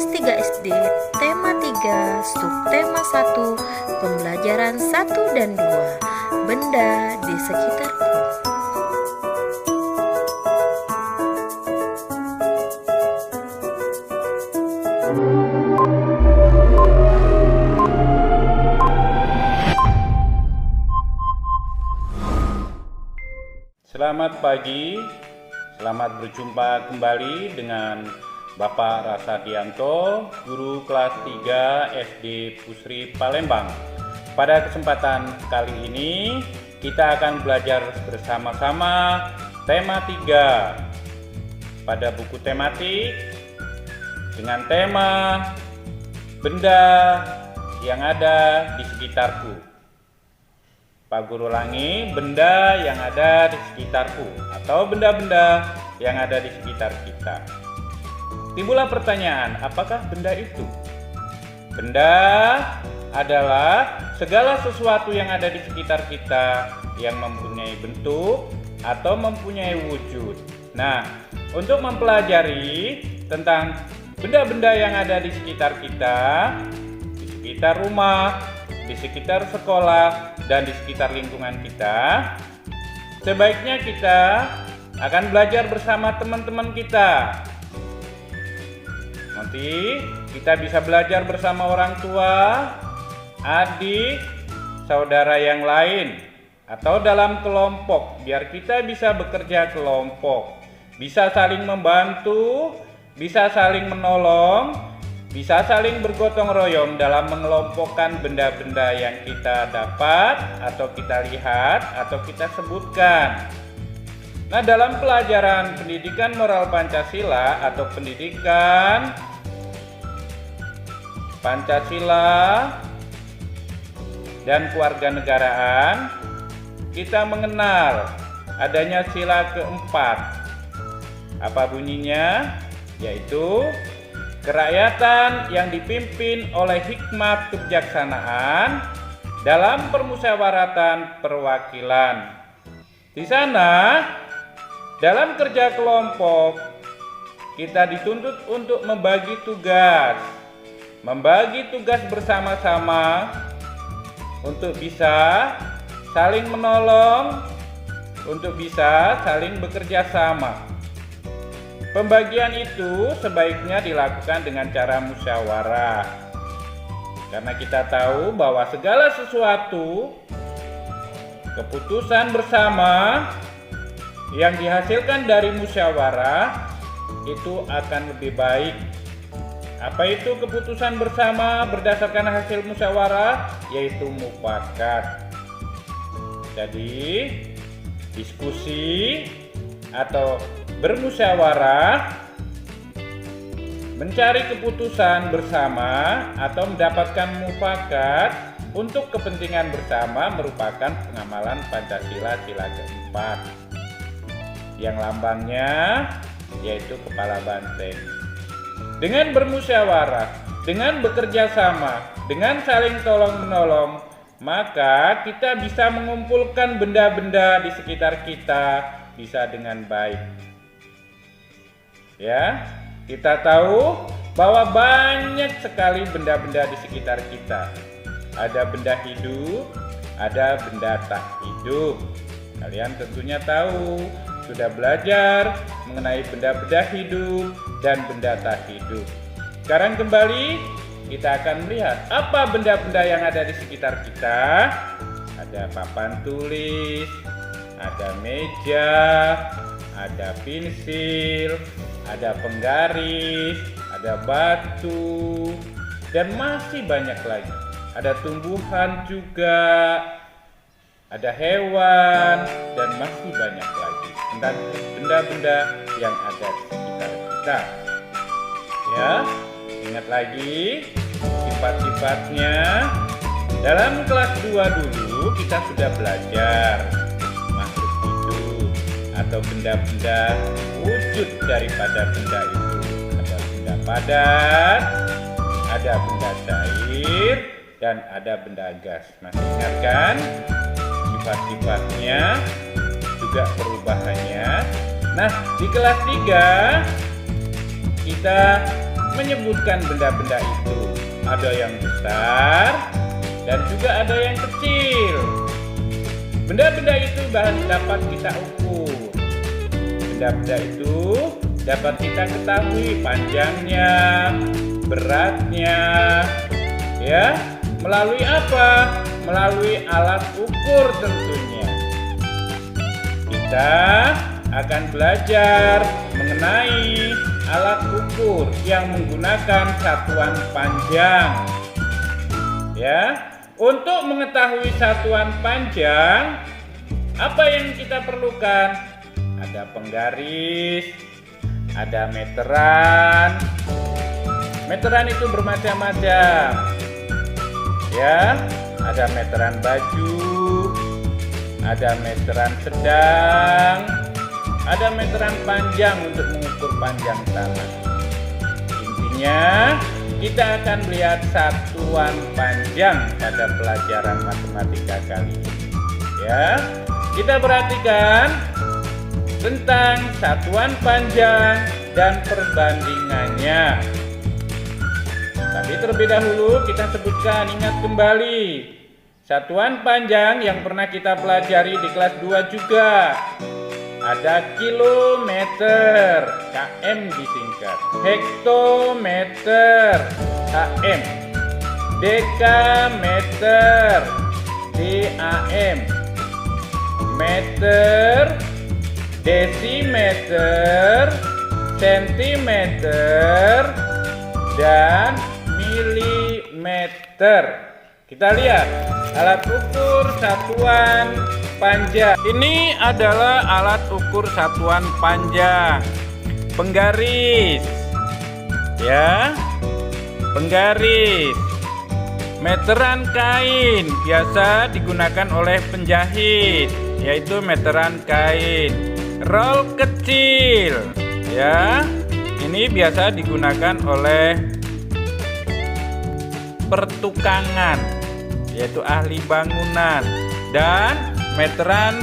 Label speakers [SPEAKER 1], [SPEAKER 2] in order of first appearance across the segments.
[SPEAKER 1] kelas 3 SD, tema 3, subtema 1, pembelajaran 1 dan 2, benda di sekitarku.
[SPEAKER 2] Selamat pagi, selamat berjumpa kembali dengan Bapak Rasadianto, guru kelas 3 SD Pusri Palembang. Pada kesempatan kali ini kita akan belajar bersama-sama tema 3 pada buku tematik dengan tema benda yang ada di sekitarku. Pak Guru ulangi, benda yang ada di sekitarku atau benda-benda yang ada di sekitar kita. Timbullah pertanyaan, apakah benda itu? Benda adalah segala sesuatu yang ada di sekitar kita yang mempunyai bentuk atau mempunyai wujud. Nah, untuk mempelajari tentang benda-benda yang ada di sekitar kita, di sekitar rumah, di sekitar sekolah, dan di sekitar lingkungan kita, sebaiknya kita akan belajar bersama teman-teman kita. Nanti kita bisa belajar bersama orang tua, adik, saudara yang lain, atau dalam kelompok, biar kita bisa bekerja kelompok, bisa saling membantu, bisa saling menolong, bisa saling bergotong royong dalam mengelompokkan benda-benda yang kita dapat atau kita lihat atau kita sebutkan. Nah, dalam pelajaran pendidikan moral Pancasila atau pendidikan Pancasila dan kewarganegaraan, kita mengenal adanya sila keempat. Apa bunyinya? Yaitu kerakyatan yang dipimpin oleh hikmat kebijaksanaan dalam permusyawaratan perwakilan. Di sana, dalam kerja kelompok, kita dituntut untuk membagi tugas bersama-sama untuk bisa saling menolong, untuk bisa saling bekerja sama. Pembagian itu sebaiknya dilakukan dengan cara musyawarah. Karena kita tahu bahwa segala sesuatu keputusan bersama yang dihasilkan dari musyawarah itu akan lebih baik. Apa itu keputusan bersama berdasarkan hasil musyawarah? Yaitu mufakat. Jadi, diskusi atau bermusyawarah mencari keputusan bersama atau mendapatkan mufakat untuk kepentingan bersama merupakan pengamalan Pancasila sila keempat yang lambangnya yaitu kepala banteng. Dengan bermusyawarah, dengan bekerja sama, dengan saling tolong-menolong, maka kita bisa mengumpulkan benda-benda di sekitar kita bisa dengan baik. Ya, kita tahu bahwa banyak sekali benda-benda di sekitar kita. Ada benda hidup, ada benda tak hidup. Kalian tentunya tahu, sudah belajar mengenai benda-benda hidup dan benda tak hidup. Sekarang kembali kita akan melihat apa benda-benda yang ada di sekitar kita. Ada papan tulis, ada meja, ada pensil, ada penggaris, ada batu, dan masih banyak lagi. Ada tumbuhan juga, ada hewan, dan masih banyak lagi tentang benda-benda yang ada di sekitar kita. Ya, ingat lagi sifat-sifatnya. Dalam kelas 2 dulu kita sudah belajar makhluk hidup atau benda-benda wujud daripada benda itu. Ada benda padat, ada benda cair, dan ada benda gas. Masih ingat kan? Sifat-sifatnya juga perubahannya. Nah, di kelas 3 kita menyebutkan benda-benda itu. Ada yang besar dan juga ada yang kecil. Benda-benda itu dapat kita ukur. Benda-benda itu dapat kita ketahui panjangnya, beratnya, ya. Melalui apa? Melalui alat ukur tentunya. Kita akan belajar mengenai alat ukur yang menggunakan satuan panjang. Ya, untuk mengetahui satuan panjang, apa yang kita perlukan? Ada penggaris, ada meteran. Meteran itu bermacam-macam. Ya, ada meteran baju, ada meteran sedang, ada meteran panjang untuk mengukur panjang tanah. Intinya, kita akan melihat satuan panjang pada pelajaran matematika kali ini. Ya, kita perhatikan tentang satuan panjang dan perbandingannya. Tapi terlebih dahulu kita sebutkan, ingat kembali satuan panjang yang pernah kita pelajari di kelas 2 juga. Ada kilometer, km disingkat, hektometer, hm, dekameter, dam, meter, desimeter, sentimeter, dan milimeter. Kita lihat alat ukur satuan panjang. Ini adalah alat ukur satuan panjang. Penggaris, ya, penggaris. Meteran kain biasa digunakan oleh penjahit, yaitu meteran kain. Roll kecil, ya, ini biasa digunakan oleh pertukangan, yaitu ahli bangunan. Dan meteran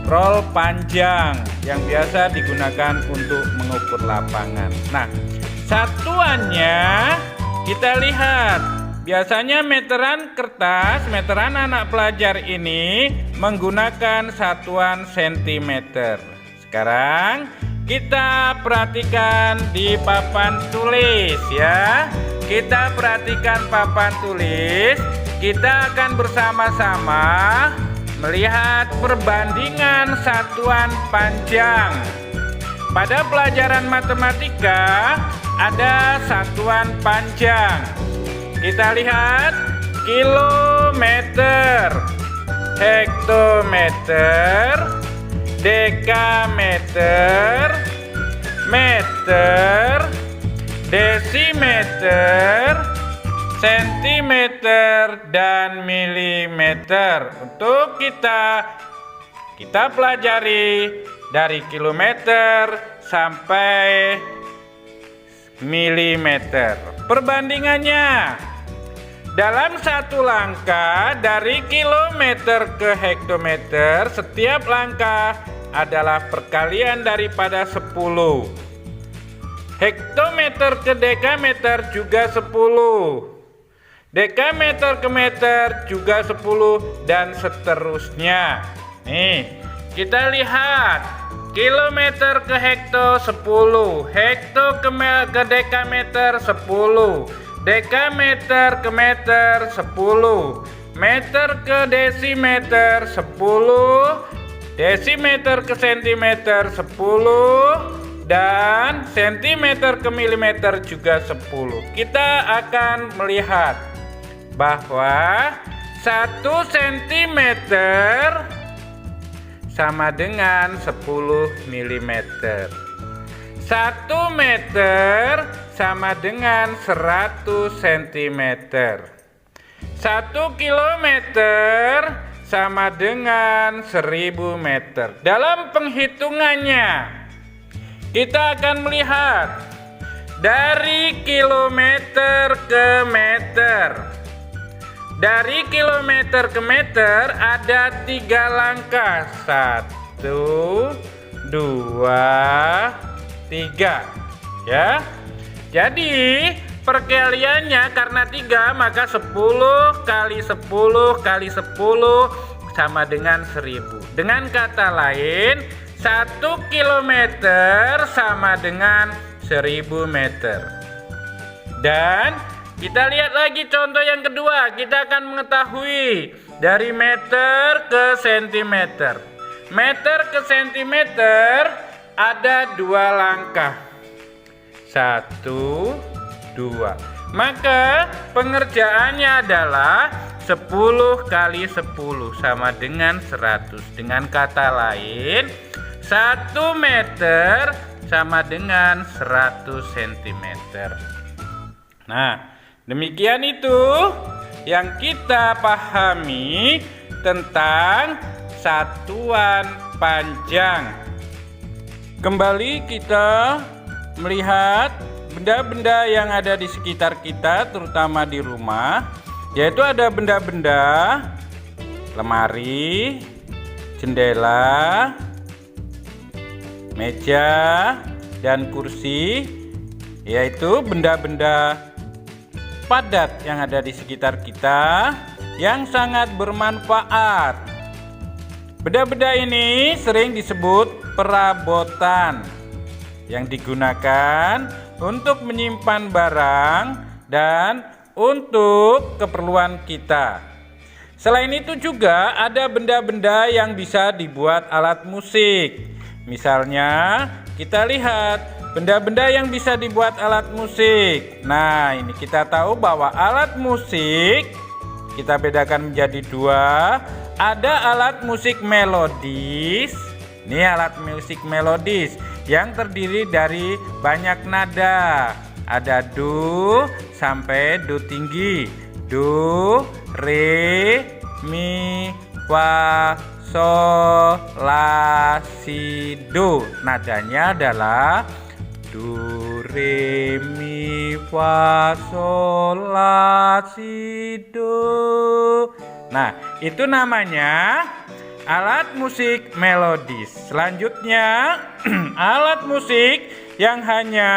[SPEAKER 2] roll panjang yang biasa digunakan untuk mengukur lapangan. Nah, satuannya kita lihat. Biasanya meteran kertas, meteran anak pelajar ini menggunakan satuan sentimeter. Sekarang kita perhatikan di papan tulis, ya. Kita perhatikan papan tulis. Kita akan bersama-sama melihat perbandingan satuan panjang. Pada pelajaran matematika ada satuan panjang. Kita lihat kilometer, hektometer, dekameter, meter, desimeter, sentimeter, dan milimeter. Untuk kita pelajari dari kilometer sampai milimeter. Perbandingannya dalam satu langkah dari kilometer ke hektometer, setiap langkah adalah perkalian daripada 10. Hektometer ke dekameter juga 10. Dekameter ke meter juga 10, dan seterusnya. Nih, kita lihat. Kilometer ke hekto 10, hekto ke dekameter 10, dekameter ke meter 10, meter ke desimeter 10, desimeter ke sentimeter 10, dan sentimeter ke milimeter juga 10. Kita akan melihat bahwa 1 sentimeter sama dengan 10 mm. 1 meter sama dengan 100 cm. 1 kilometer sama dengan 1000 meter. Dalam penghitungannya, kita akan melihat dari kilometer ke meter. Dari kilometer ke meter ada 3 langkah. 1, 2, 3. Ya. Jadi perkaliannya karena 3 maka 10 kali 10 kali 10 sama dengan 1000. Dengan kata lain 1 kilometer sama dengan 1000 meter. Dan kita lihat lagi contoh yang kedua. Kita akan mengetahui dari meter ke sentimeter. Meter ke sentimeter ada 2 langkah. 1, 2. Maka pengerjaannya adalah 10 kali 10 sama dengan 100. Dengan kata lain 1 meter sama dengan 100 cm. Nah, demikian itu yang kita pahami tentang satuan panjang. Kembali kita melihat benda-benda yang ada di sekitar kita, terutama di rumah, yaitu ada benda-benda lemari, jendela, meja, dan kursi, yaitu benda-benda padat yang ada di sekitar kita yang sangat bermanfaat. Benda-benda ini sering disebut perabotan yang digunakan untuk menyimpan barang dan untuk keperluan kita. Selain itu juga ada benda-benda yang bisa dibuat alat musik. Misalnya, kita lihat benda-benda yang bisa dibuat alat musik. Nah, ini kita tahu bahwa alat musik kita bedakan menjadi 2. Ada alat musik melodis. Ini alat musik melodis yang terdiri dari banyak nada. Ada do sampai do tinggi. Do, re, mi, fa, sol, la, si, do. Nadanya adalah do, re, mi, fa, sol, la, si, do. Nah, itu namanya alat musik melodis. Selanjutnya, alat musik yang hanya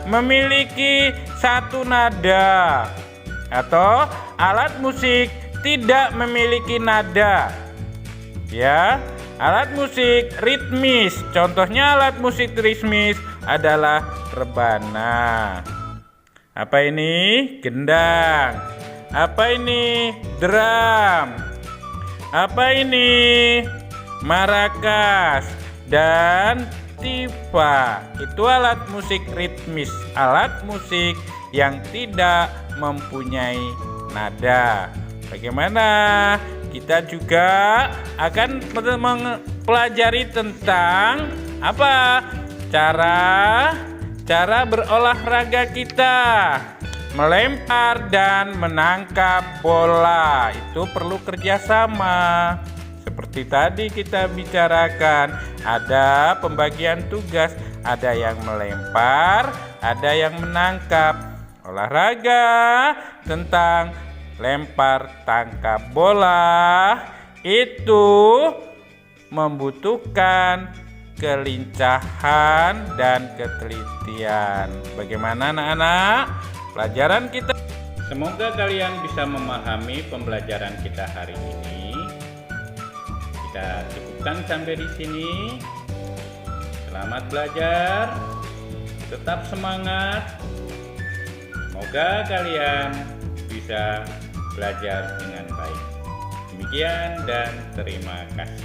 [SPEAKER 2] memiliki satu nada atau alat musik tidak memiliki nada. Ya, alat musik ritmis. Contohnya alat musik ritmis adalah rebana. Apa ini? Gendang. Apa ini? Drum. Apa ini? Marakas dan tifa. Itu alat musik ritmis, alat musik yang tidak mempunyai nada. Bagaimana? Kita juga akan mempelajari tentang apa? Cara berolahraga kita. Melempar dan menangkap bola itu perlu kerjasama. Seperti tadi kita bicarakan, ada pembagian tugas, ada yang melempar, ada yang menangkap. Olahraga tentang lempar tangkap bola itu membutuhkan kelincahan dan ketelitian. Bagaimana anak-anak? Pelajaran kita. Semoga kalian bisa memahami pembelajaran kita hari ini. Kita cukupkan sampai di sini. Selamat belajar. Tetap semangat. Semoga kalian bisa belajar dengan baik. Demikian dan terima kasih.